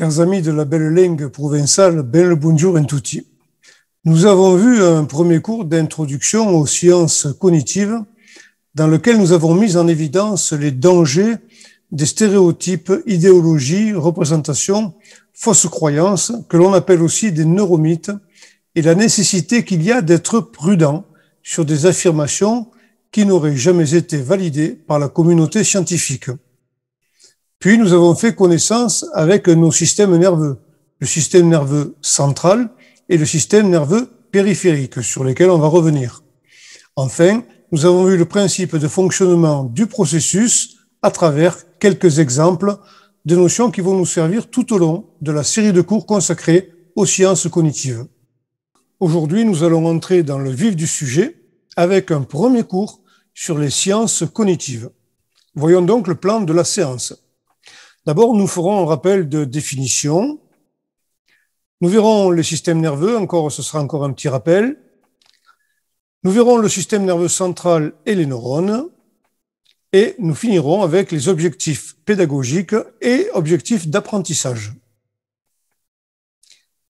Chers amis de la belle langue provençale, ben le bonjour en tutti. Nous avons vu un premier cours d'introduction aux sciences cognitives dans lequel nous avons mis en évidence les dangers des stéréotypes, idéologies, représentations, fausses croyances, que l'on appelle aussi des neuromythes, et la nécessité qu'il y a d'être prudent sur des affirmations qui n'auraient jamais été validées par la communauté scientifique. Puis nous avons fait connaissance avec nos systèmes nerveux, le système nerveux central et le système nerveux périphérique, sur lesquels on va revenir. Enfin, nous avons vu le principe de fonctionnement du processus à travers quelques exemples de notions qui vont nous servir tout au long de la série de cours consacrés aux sciences cognitives. Aujourd'hui, nous allons entrer dans le vif du sujet avec un premier cours sur les sciences cognitives. Voyons donc le plan de la séance. D'abord, nous ferons un rappel de définition. Nous verrons le système nerveux, ce sera encore un petit rappel. Nous verrons le système nerveux central et les neurones. Et nous finirons avec les objectifs pédagogiques et objectifs d'apprentissage.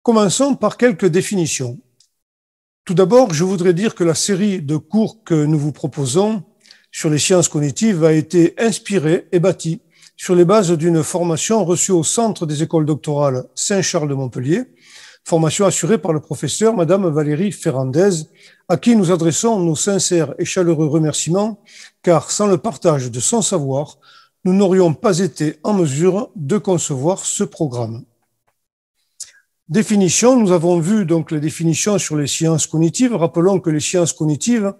Commençons par quelques définitions. Tout d'abord, je voudrais dire que la série de cours que nous vous proposons sur les sciences cognitives a été inspirée et bâtie sur les bases d'une formation reçue au Centre des écoles doctorales Saint-Charles de Montpellier, formation assurée par le professeur Madame Valérie Ferrandez, à qui nous adressons nos sincères et chaleureux remerciements, car sans le partage de son savoir, nous n'aurions pas été en mesure de concevoir ce programme. Définition, nous avons vu donc les définitions sur les sciences cognitives. Rappelons que les sciences cognitives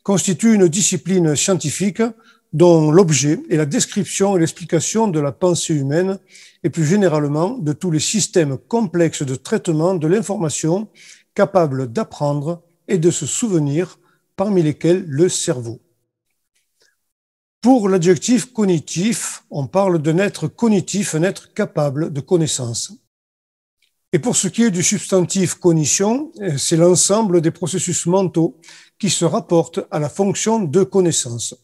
constituent une discipline scientifique dont l'objet est la description et l'explication de la pensée humaine et plus généralement de tous les systèmes complexes de traitement de l'information capables d'apprendre et de se souvenir, parmi lesquels le cerveau. Pour l'adjectif cognitif, on parle d'un être cognitif, un être capable de connaissance. Et pour ce qui est du substantif cognition, c'est l'ensemble des processus mentaux qui se rapportent à la fonction de connaissance.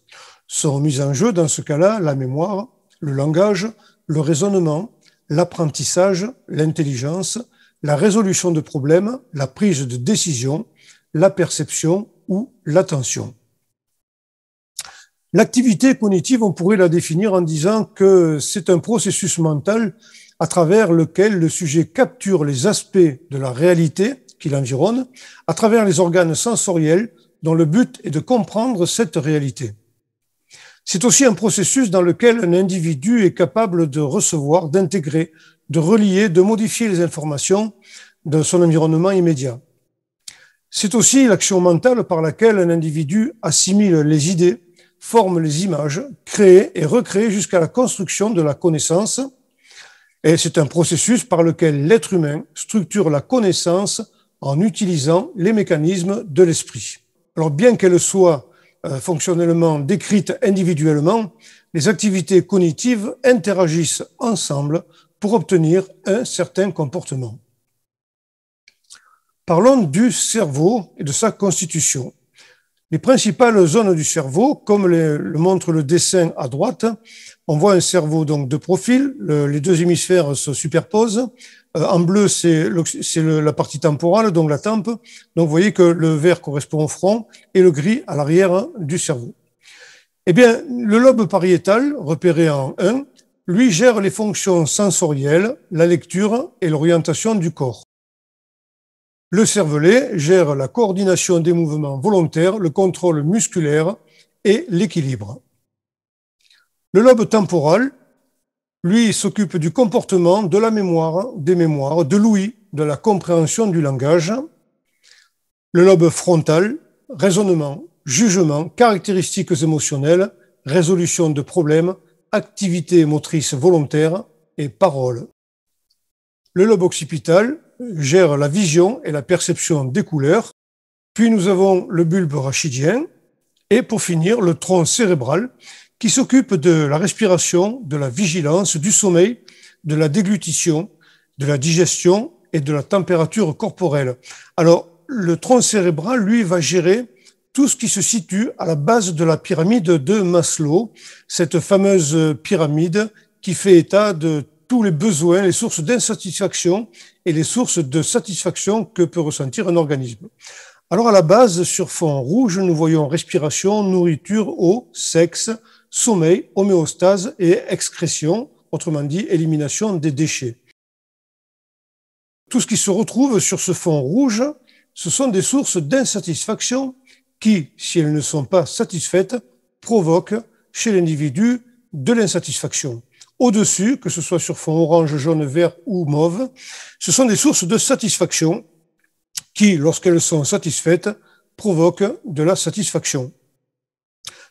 Sont mis en jeu dans ce cas-là la mémoire, le langage, le raisonnement, l'apprentissage, l'intelligence, la résolution de problèmes, la prise de décision, la perception ou l'attention. L'activité cognitive, on pourrait la définir en disant que c'est un processus mental à travers lequel le sujet capture les aspects de la réalité qui l'environne à travers les organes sensoriels dont le but est de comprendre cette réalité. C'est aussi un processus dans lequel un individu est capable de recevoir, d'intégrer, de relier, de modifier les informations de son environnement immédiat. C'est aussi l'action mentale par laquelle un individu assimile les idées, forme les images, crée et recrée jusqu'à la construction de la connaissance. Et c'est un processus par lequel l'être humain structure la connaissance en utilisant les mécanismes de l'esprit. Alors bien qu'elle soit fonctionnellement décrites individuellement, les activités cognitives interagissent ensemble pour obtenir un certain comportement. Parlons du cerveau et de sa constitution. Les principales zones du cerveau, comme le montre le dessin à droite, on voit un cerveau donc de profil, les deux hémisphères se superposent. En bleu, c'est la partie temporale, donc la tempe. Donc, vous voyez que le vert correspond au front et le gris à l'arrière du cerveau. Eh bien, le lobe pariétal, repéré en 1, lui gère les fonctions sensorielles, la lecture et l'orientation du corps. Le cervelet gère la coordination des mouvements volontaires, le contrôle musculaire et l'équilibre. Le lobe temporal, lui, s'occupe du comportement, de la mémoire, des mémoires, de l'ouïe, de la compréhension du langage. Le lobe frontal, raisonnement, jugement, caractéristiques émotionnelles, résolution de problèmes, activité motrice volontaire et parole. Le lobe occipital gère la vision et la perception des couleurs. Puis nous avons le bulbe rachidien et pour finir le tronc cérébral qui s'occupe de la respiration, de la vigilance, du sommeil, de la déglutition, de la digestion et de la température corporelle. Alors, le tronc cérébral, lui, va gérer tout ce qui se situe à la base de la pyramide de Maslow, cette fameuse pyramide qui fait état de tous les besoins, les sources d'insatisfaction et les sources de satisfaction que peut ressentir un organisme. Alors à la base, sur fond rouge, nous voyons respiration, nourriture, eau, sexe, sommeil, homéostase et excrétion, autrement dit élimination des déchets. Tout ce qui se retrouve sur ce fond rouge, ce sont des sources d'insatisfaction qui, si elles ne sont pas satisfaites, provoquent chez l'individu de l'insatisfaction. Au-dessus, que ce soit sur fond orange, jaune, vert ou mauve, ce sont des sources de satisfaction qui, lorsqu'elles sont satisfaites, provoquent de la satisfaction.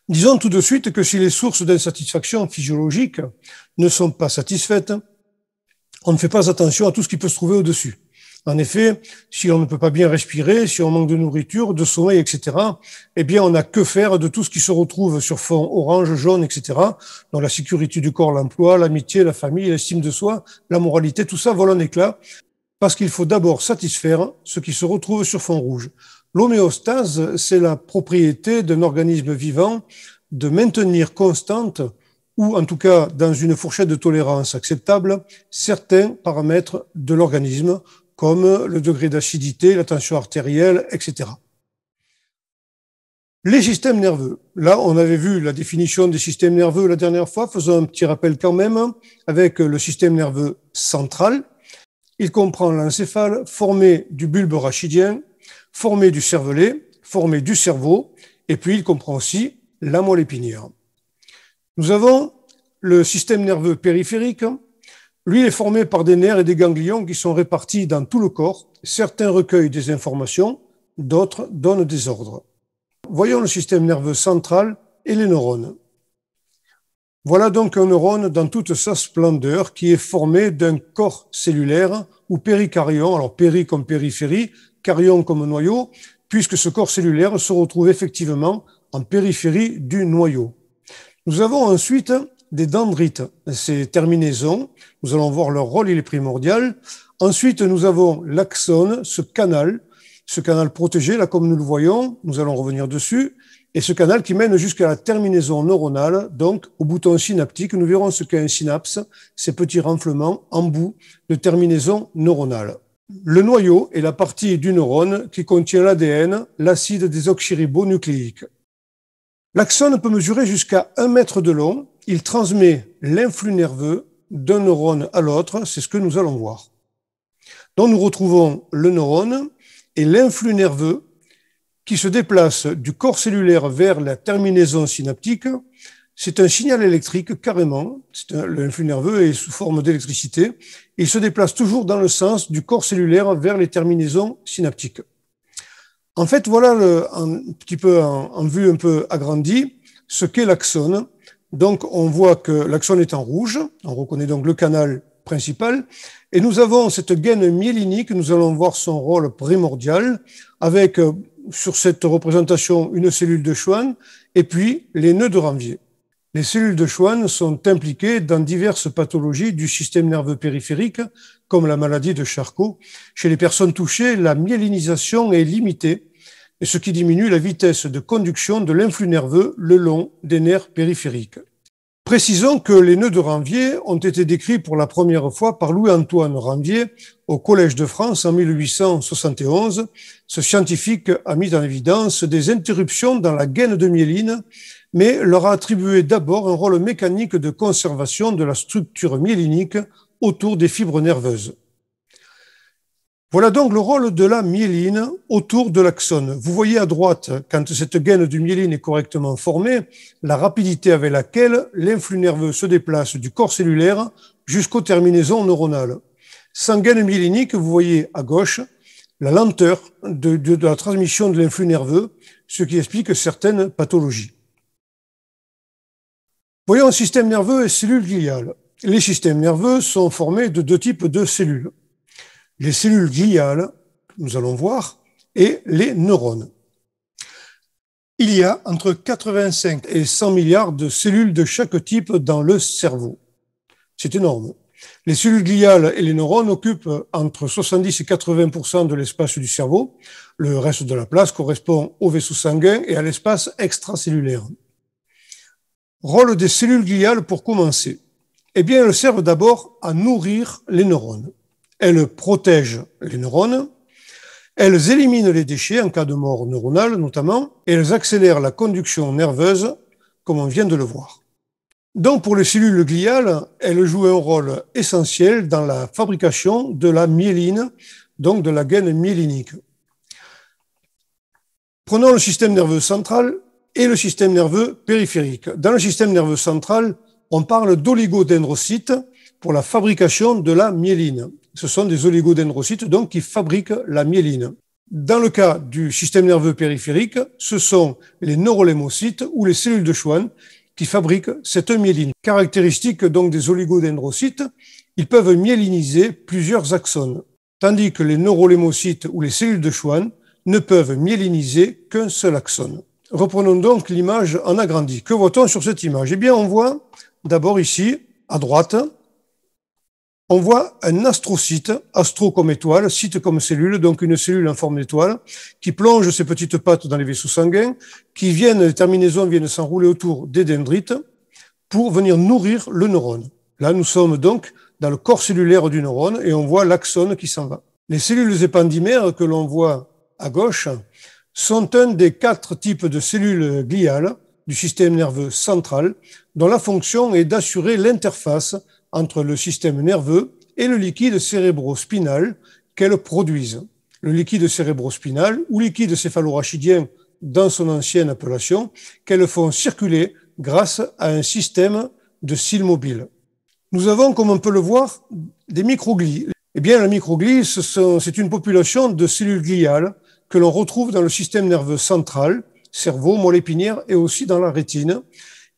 Disons tout de suite que si les sources d'insatisfaction physiologique ne sont pas satisfaites, on ne fait pas attention à tout ce qui peut se trouver au-dessus. En effet, si on ne peut pas bien respirer, si on manque de nourriture, de sommeil, etc., eh bien, on n'a que faire de tout ce qui se retrouve sur fond orange, jaune, etc., dans la sécurité du corps, l'emploi, l'amitié, la famille, l'estime de soi, la moralité, tout ça vole en éclats, parce qu'il faut d'abord satisfaire ce qui se retrouve sur fond rouge. L'homéostase, c'est la propriété d'un organisme vivant de maintenir constante, ou en tout cas dans une fourchette de tolérance acceptable, certains paramètres de l'organisme, comme le degré d'acidité, la tension artérielle, etc. Les systèmes nerveux. Là, on avait vu la définition des systèmes nerveux la dernière fois. Faisons un petit rappel quand même avec le système nerveux central. Il comprend l'encéphale formé du bulbe rachidien, formé du cervelet, formé du cerveau, et puis il comprend aussi la moelle épinière. Nous avons le système nerveux périphérique. Lui, il est formé par des nerfs et des ganglions qui sont répartis dans tout le corps. Certains recueillent des informations, d'autres donnent des ordres. Voyons le système nerveux central et les neurones. Voilà donc un neurone dans toute sa splendeur qui est formé d'un corps cellulaire ou péricaryon, alors péri comme périphérie, caryon comme noyau, puisque ce corps cellulaire se retrouve effectivement en périphérie du noyau. Nous avons ensuite des dendrites, ces terminaisons. Nous allons voir leur rôle, il est primordial. Ensuite, nous avons l'axone, ce canal protégé, là comme nous le voyons, nous allons revenir dessus, et ce canal qui mène jusqu'à la terminaison neuronale, donc au bouton synaptique. Nous verrons ce qu'est un synapse, ces petits renflements en bout de terminaison neuronale. Le noyau est la partie du neurone qui contient l'ADN, l'acide désoxyribonucléique. L'axone peut mesurer jusqu'à 1 mètre de long. Il transmet l'influx nerveux d'un neurone à l'autre, c'est ce que nous allons voir. Donc nous retrouvons le neurone et l'influx nerveux qui se déplace du corps cellulaire vers la terminaison synaptique. C'est un signal électrique carrément, l'influx nerveux est sous forme d'électricité, il se déplace toujours dans le sens du corps cellulaire vers les terminaisons synaptiques. En fait, voilà un petit peu en vue un peu agrandie ce qu'est l'axone. Donc, on voit que l'axone est en rouge, on reconnaît donc le canal principal, et nous avons cette gaine myélinique, nous allons voir son rôle primordial, avec sur cette représentation une cellule de Schwann, et puis les nœuds de Ranvier. Les cellules de Schwann sont impliquées dans diverses pathologies du système nerveux périphérique, comme la maladie de Charcot. Chez les personnes touchées, la myélinisation est limitée, et ce qui diminue la vitesse de conduction de l'influx nerveux le long des nerfs périphériques. Précisons que les nœuds de Ranvier ont été décrits pour la première fois par Louis-Antoine Ranvier au Collège de France en 1871. Ce scientifique a mis en évidence des interruptions dans la gaine de myéline, mais leur a attribué d'abord un rôle mécanique de conservation de la structure myélinique autour des fibres nerveuses. Voilà donc le rôle de la myéline autour de l'axone. Vous voyez à droite, quand cette gaine de myéline est correctement formée, la rapidité avec laquelle l'influx nerveux se déplace du corps cellulaire jusqu'aux terminaisons neuronales. Sans gaine myélinique, vous voyez à gauche la lenteur de la transmission de l'influx nerveux, ce qui explique certaines pathologies. Voyons le système nerveux et cellules gliales. Les systèmes nerveux sont formés de deux types de cellules. Les cellules gliales, nous allons voir, et les neurones. Il y a entre 85 et 100 milliards de cellules de chaque type dans le cerveau. C'est énorme. Les cellules gliales et les neurones occupent entre 70 et 80% de l'espace du cerveau. Le reste de la place correspond au vaisseau sanguin et à l'espace extracellulaire. Rôle des cellules gliales pour commencer. Eh bien, elles servent d'abord à nourrir les neurones. Elles protègent les neurones, elles éliminent les déchets en cas de mort neuronale notamment, et elles accélèrent la conduction nerveuse, comme on vient de le voir. Donc, pour les cellules gliales, elles jouent un rôle essentiel dans la fabrication de la myéline, donc de la gaine myélinique. Prenons le système nerveux central et le système nerveux périphérique. Dans le système nerveux central, on parle d'oligodendrocytes pour la fabrication de la myéline. Ce sont des oligodendrocytes donc qui fabriquent la myéline. Dans le cas du système nerveux périphérique, ce sont les neurolémocytes ou les cellules de Schwann qui fabriquent cette myéline. Caractéristique donc des oligodendrocytes, ils peuvent myéliniser plusieurs axones, tandis que les neurolémocytes ou les cellules de Schwann ne peuvent myéliniser qu'un seul axone. Reprenons donc l'image en agrandi. Que voit-on sur cette image? Eh bien, on voit d'abord ici, à droite, on voit un astrocyte, astro comme étoile, cyte comme cellule, donc une cellule en forme d'étoile, qui plonge ses petites pattes dans les vaisseaux sanguins, les terminaisons viennent s'enrouler autour des dendrites pour venir nourrir le neurone. Là, nous sommes donc dans le corps cellulaire du neurone et on voit l'axone qui s'en va. Les cellules épandymères que l'on voit à gauche sont un des 4 types de cellules gliales du système nerveux central, dont la fonction est d'assurer l'interface entre le système nerveux et le liquide cérébrospinal qu'elles produisent. Le liquide cérébrospinal ou liquide céphalorachidien dans son ancienne appellation, qu'elles font circuler grâce à un système de cils mobiles. Nous avons, comme on peut le voir, des microglies. Eh bien, la microglie, c'est une population de cellules gliales que l'on retrouve dans le système nerveux central, cerveau, moelle épinière et aussi dans la rétine,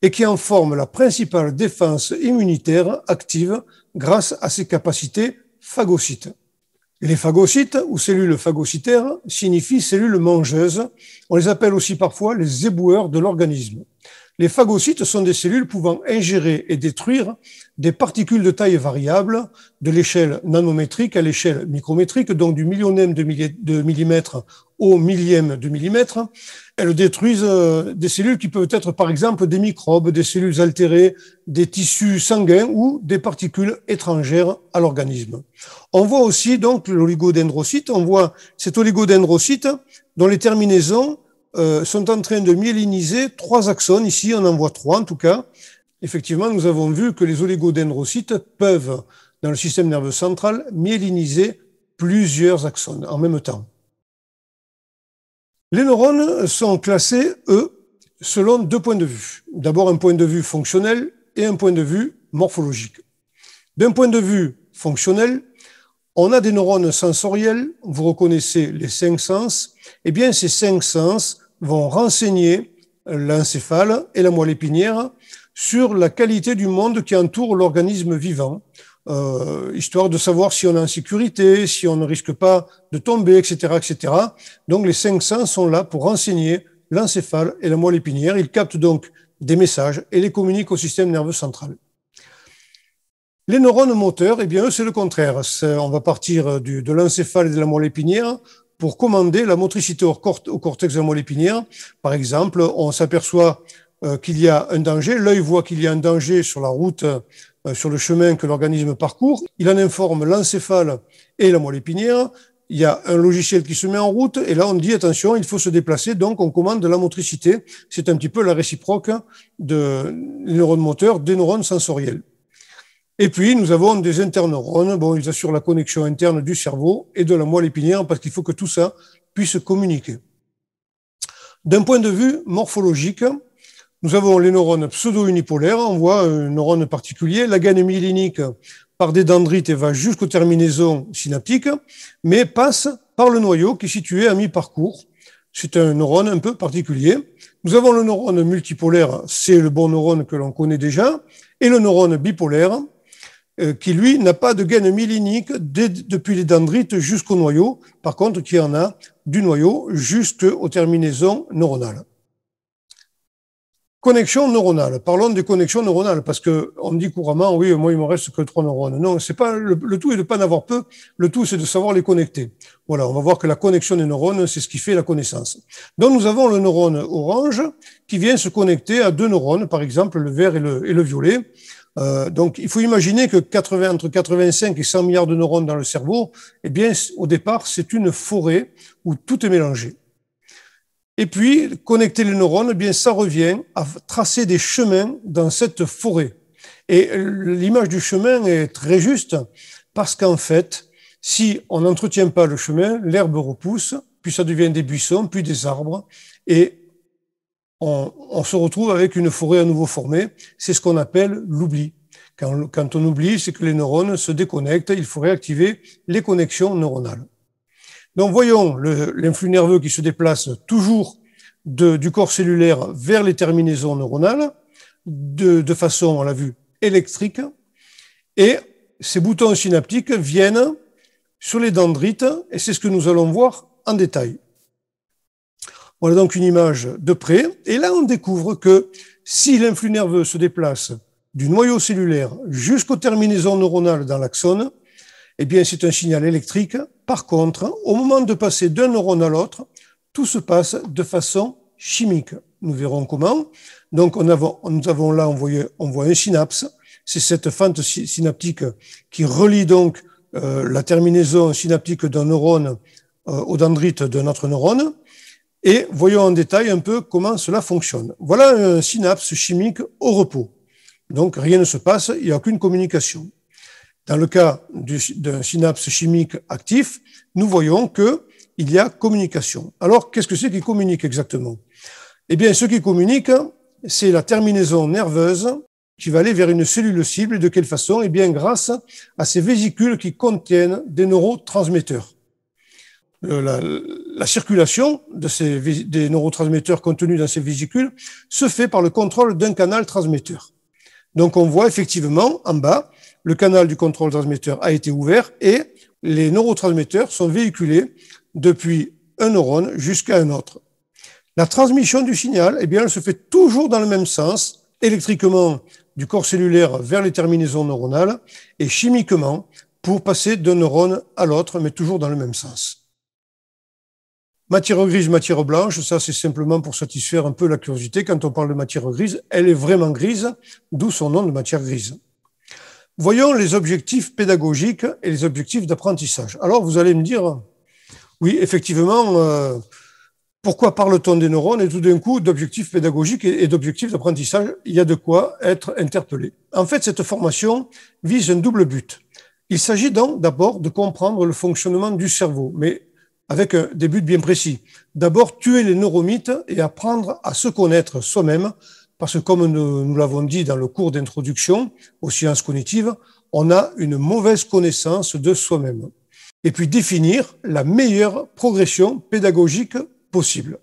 et qui en forment la principale défense immunitaire active grâce à ses capacités phagocytes. Les phagocytes, ou cellules phagocytaires, signifient cellules mangeuses. On les appelle aussi parfois les éboueurs de l'organisme. Les phagocytes sont des cellules pouvant ingérer et détruire des particules de taille variable, de l'échelle nanométrique à l'échelle micrométrique, donc du millionième de millimètre au millième de millimètre. Elles détruisent des cellules qui peuvent être par exemple des microbes, des cellules altérées, des tissus sanguins ou des particules étrangères à l'organisme. On voit aussi donc l'oligodendrocyte, on voit cet oligodendrocyte dont les terminaisons sont en train de myéliniser 3 axones. Ici, on en voit 3 en tout cas. Effectivement, nous avons vu que les oligodendrocytes peuvent, dans le système nerveux central, myéliniser plusieurs axones en même temps. Les neurones sont classés, eux, selon 2 points de vue. D'abord, un point de vue fonctionnel et un point de vue morphologique. D'un point de vue fonctionnel, on a des neurones sensoriels, vous reconnaissez les 5 sens. Eh bien, ces 5 sens vont renseigner l'encéphale et la moelle épinière sur la qualité du monde qui entoure l'organisme vivant, histoire de savoir si on est en sécurité, si on ne risque pas de tomber, etc., etc. Donc, les 5 sens sont là pour renseigner l'encéphale et la moelle épinière. Ils captent donc des messages et les communiquent au système nerveux central. Les neurones moteurs, eh bien, eux, c'est le contraire. On va partir de l'encéphale et de la moelle épinière pour commander la motricité au cortex de la moelle épinière. Par exemple, on s'aperçoit qu'il y a un danger, l'œil voit qu'il y a un danger sur la route, sur le chemin que l'organisme parcourt. Il en informe l'encéphale et la moelle épinière. Il y a un logiciel qui se met en route et là, on dit attention, il faut se déplacer, donc on commande de la motricité. C'est un petit peu la réciproque des neurones moteurs, des neurones sensoriels. Et puis, nous avons des interneurones. Bon, ils assurent la connexion interne du cerveau et de la moelle épinière parce qu'il faut que tout ça puisse communiquer. D'un point de vue morphologique, nous avons les neurones pseudo-unipolaires. On voit un neurone particulier. La gaine myélinique, par des dendrites, et va jusqu'aux terminaisons synaptiques, mais passe par le noyau qui est situé à mi-parcours. C'est un neurone un peu particulier. Nous avons le neurone multipolaire, c'est le bon neurone que l'on connaît déjà, et le neurone bipolaire, qui, lui, n'a pas de gaine myélinique depuis les dendrites jusqu'au noyau, par contre, qui en a du noyau jusqu'aux terminaisons neuronales. Connexion neuronale. Parlons des connexions neuronales, parce qu'on me dit couramment, oui, moi, il me reste que 3 neurones. Non, c'est pas, le tout est de pas en avoir peu. Le tout, c'est de savoir les connecter. Voilà, on va voir que la connexion des neurones, c'est ce qui fait la connaissance. Donc, nous avons le neurone orange qui vient se connecter à deux neurones, par exemple, le vert et le violet. Donc, il faut imaginer que entre 85 et 100 milliards de neurones dans le cerveau, eh bien, au départ, c'est une forêt où tout est mélangé. Et puis, connecter les neurones, eh bien, ça revient à tracer des chemins dans cette forêt. Et l'image du chemin est très juste parce qu'en fait, si on n'entretient pas le chemin, l'herbe repousse, puis ça devient des buissons, puis des arbres, et on se retrouve avec une forêt à nouveau formée. C'est ce qu'on appelle l'oubli. Quand on oublie, c'est que les neurones se déconnectent, il faut réactiver les connexions neuronales. Donc voyons l'influx nerveux qui se déplace toujours du corps cellulaire vers les terminaisons neuronales, de façon, on l'a vu, électrique, et ces boutons synaptiques viennent sur les dendrites, et c'est ce que nous allons voir en détail. Voilà donc une image de près, et là on découvre que si l'influx nerveux se déplace du noyau cellulaire jusqu'aux terminaisons neuronales dans l'axone, eh bien c'est un signal électrique. Par contre, au moment de passer d'un neurone à l'autre, tout se passe de façon chimique. Nous verrons comment. Donc nous avons là, on voit un synapse, c'est cette fente synaptique qui relie donc la terminaison synaptique d'un neurone au dendrite d'un autre neurone. Et voyons en détail un peu comment cela fonctionne. Voilà un synapse chimique au repos. Donc rien ne se passe, il n'y a aucune communication. Dans le cas d'un synapse chimique actif, nous voyons qu'il y a communication. Alors, qu'est-ce que c'est qui communique exactement? Eh bien, ce qui communique, c'est la terminaison nerveuse qui va aller vers une cellule cible. Et de quelle façon? Eh bien, grâce à ces vésicules qui contiennent des neurotransmetteurs. La circulation des neurotransmetteurs contenus dans ces vésicules se fait par le contrôle d'un canal transmetteur. Donc, on voit effectivement en bas, le canal du contrôle transmetteur a été ouvert et les neurotransmetteurs sont véhiculés depuis un neurone jusqu'à un autre. La transmission du signal, eh bien, elle se fait toujours dans le même sens, électriquement du corps cellulaire vers les terminaisons neuronales et chimiquement pour passer d'un neurone à l'autre, mais toujours dans le même sens. Matière grise, matière blanche, ça c'est simplement pour satisfaire un peu la curiosité. Quand on parle de matière grise, elle est vraiment grise, d'où son nom de matière grise. Voyons les objectifs pédagogiques et les objectifs d'apprentissage. Alors vous allez me dire, oui, effectivement, pourquoi parle-t-on des neurones et tout d'un coup d'objectifs pédagogiques et d'objectifs d'apprentissage? Il y a de quoi être interpellé. En fait, cette formation vise un double but. Il s'agit donc d'abord de comprendre le fonctionnement du cerveau, mais avec des buts bien précis. D'abord, tuer les neuromythes et apprendre à se connaître soi-même, parce que comme nous l'avons dit dans le cours d'introduction aux sciences cognitives, on a une mauvaise connaissance de soi-même. Et puis définir la meilleure progression pédagogique possible.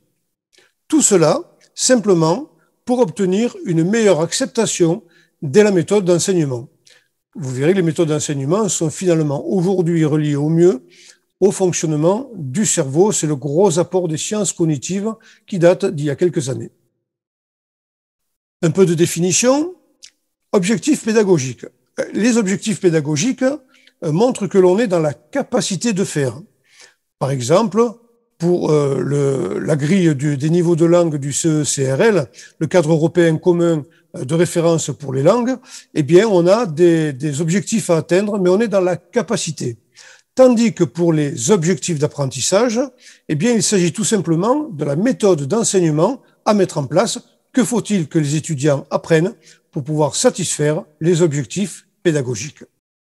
Tout cela, simplement, pour obtenir une meilleure acceptation de la méthode d'enseignement. Vous verrez que les méthodes d'enseignement sont finalement aujourd'hui reliées au mieux au fonctionnement du cerveau. C'est le gros apport des sciences cognitives qui date d'il y a quelques années. Un peu de définition. Objectifs pédagogiques. Les objectifs pédagogiques montrent que l'on est dans la capacité de faire. Par exemple, pour la grille des niveaux de langue du CECRL, le cadre européen commun de référence pour les langues, eh bien, on a des objectifs à atteindre, mais on est dans la capacité. Tandis que pour les objectifs d'apprentissage, eh bien, il s'agit tout simplement de la méthode d'enseignement à mettre en place. Que faut-il que les étudiants apprennent pour pouvoir satisfaire les objectifs pédagogiques?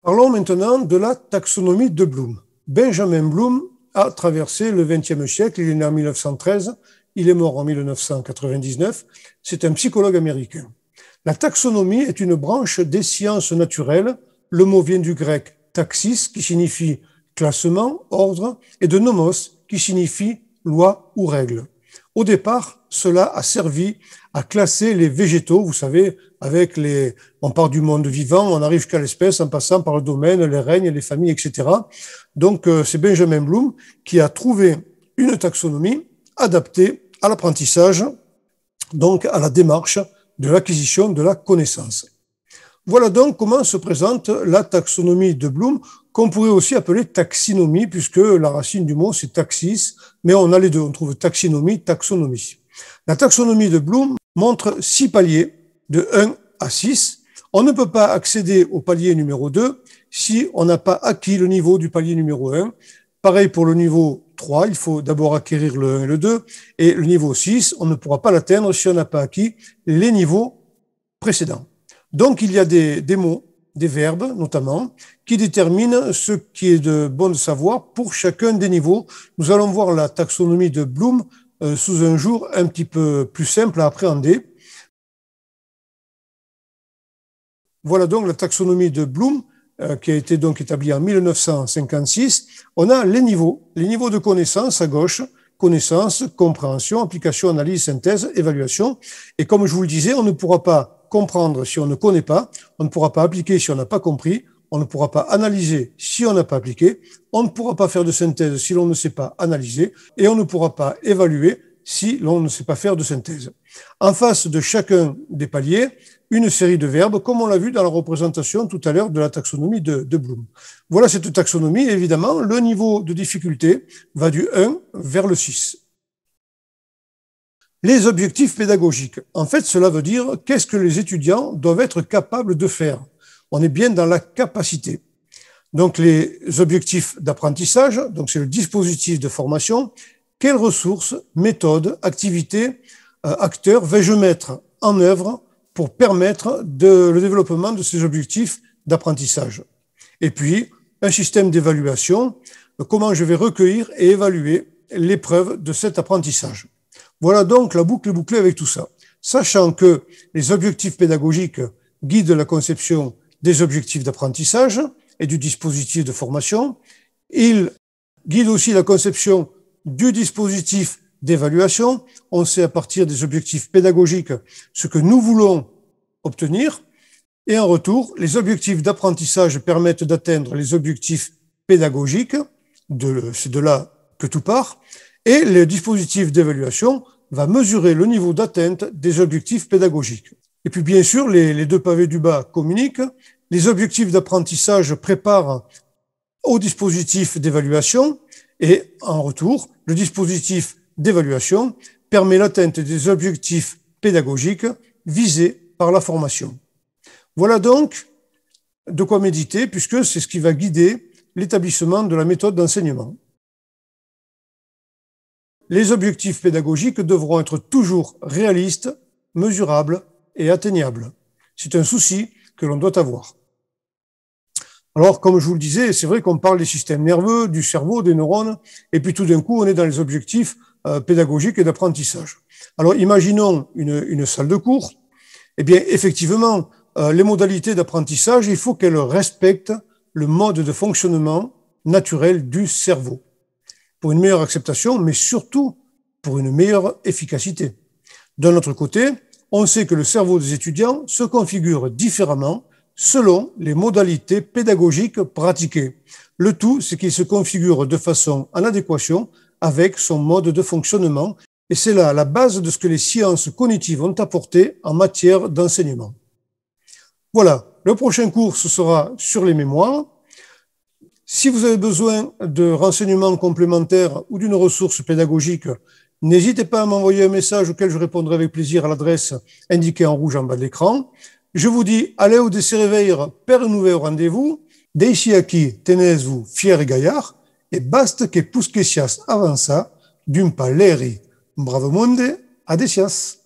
Parlons maintenant de la taxonomie de Bloom. Benjamin Bloom a traversé le XXe siècle, il est né en 1913, il est mort en 1999, c'est un psychologue américain. La taxonomie est une branche des sciences naturelles, le mot vient du grec taxis, qui signifie classement, ordre, et de nomos, qui signifie loi ou règle. Au départ, cela a servi à classer les végétaux, vous savez, on part du monde vivant, on arrive jusqu'à l'espèce en passant par le domaine, les règnes, les familles, etc. Donc, c'est Benjamin Bloom qui a trouvé une taxonomie adaptée à l'apprentissage donc à la démarche de l'acquisition de la connaissance. Voilà donc comment se présente la taxonomie de Bloom, qu'on pourrait aussi appeler taxinomie, puisque la racine du mot c'est taxis, mais on a les deux, on trouve taxinomie, taxonomie. La taxonomie de Bloom montre 6 paliers, de 1 à 6. On ne peut pas accéder au palier numéro 2 si on n'a pas acquis le niveau du palier numéro 1. Pareil pour le niveau 3, il faut d'abord acquérir le 1 et le 2, et le niveau 6, on ne pourra pas l'atteindre si on n'a pas acquis les niveaux précédents. Donc il y a des mots, des verbes notamment, qui déterminent ce qui est de bon de savoir pour chacun des niveaux. Nous allons voir la taxonomie de Bloom sous un jour un petit peu plus simple à appréhender. Voilà donc la taxonomie de Bloom, qui a été donc établie en 1956. On a les niveaux de connaissance à gauche, connaissance, compréhension, application, analyse, synthèse, évaluation. Et comme je vous le disais, on ne pourra pas comprendre si on ne connaît pas, on ne pourra pas appliquer si on n'a pas compris, on ne pourra pas analyser si on n'a pas appliqué, on ne pourra pas faire de synthèse si l'on ne sait pas analyser, et on ne pourra pas évaluer si l'on ne sait pas faire de synthèse. En face de chacun des paliers, une série de verbes, comme on l'a vu dans la représentation tout à l'heure de la taxonomie de Bloom. Voilà cette taxonomie, évidemment, le niveau de difficulté va du 1 vers le 6. Les objectifs pédagogiques. En fait, cela veut dire qu'est-ce que les étudiants doivent être capables de faire. On est bien dans la capacité. Donc, les objectifs d'apprentissage, donc c'est le dispositif de formation. Quelles ressources, méthodes, activités, acteurs vais-je mettre en œuvre pour permettre le développement de ces objectifs d'apprentissage? Et puis, un système d'évaluation, comment je vais recueillir et évaluer les preuves de cet apprentissage. Voilà donc la boucle est bouclée avec tout ça. Sachant que les objectifs pédagogiques guident la conception des objectifs d'apprentissage et du dispositif de formation, ils guident aussi la conception du dispositif d'évaluation. On sait à partir des objectifs pédagogiques ce que nous voulons obtenir. Et en retour, les objectifs d'apprentissage permettent d'atteindre les objectifs pédagogiques. C'est de là que tout part. Et le dispositif d'évaluation va mesurer le niveau d'atteinte des objectifs pédagogiques. Et puis bien sûr, les deux pavés du bas communiquent. Les objectifs d'apprentissage préparent au dispositif d'évaluation et en retour, le dispositif d'évaluation permet l'atteinte des objectifs pédagogiques visés par la formation. Voilà donc de quoi méditer puisque c'est ce qui va guider l'établissement de la méthode d'enseignement. Les objectifs pédagogiques devront être toujours réalistes, mesurables et atteignables. C'est un souci que l'on doit avoir. Alors, comme je vous le disais, c'est vrai qu'on parle des systèmes nerveux, du cerveau, des neurones, et puis tout d'un coup, on est dans les objectifs pédagogiques et d'apprentissage. Alors, imaginons une salle de cours. Eh bien, effectivement, les modalités d'apprentissage, il faut qu'elles respectent le mode de fonctionnement naturel du cerveau, pour une meilleure acceptation, mais surtout pour une meilleure efficacité. D'un autre côté, on sait que le cerveau des étudiants se configure différemment selon les modalités pédagogiques pratiquées. Le tout, c'est qu'il se configure de façon en adéquation avec son mode de fonctionnement, et c'est là la base de ce que les sciences cognitives ont apporté en matière d'enseignement. Voilà, le prochain cours, ce sera sur les mémoires. Si vous avez besoin de renseignements complémentaires ou d'une ressource pédagogique, n'hésitez pas à m'envoyer un message auquel je répondrai avec plaisir à l'adresse indiquée en rouge en bas de l'écran. Je vous dis, allez au Desireveir per nouveau rendez-vous, deixi aqui tenez-vous fier et gaillard, et basta que pusquesias avança d'un paleri. Bravo monde, adesias.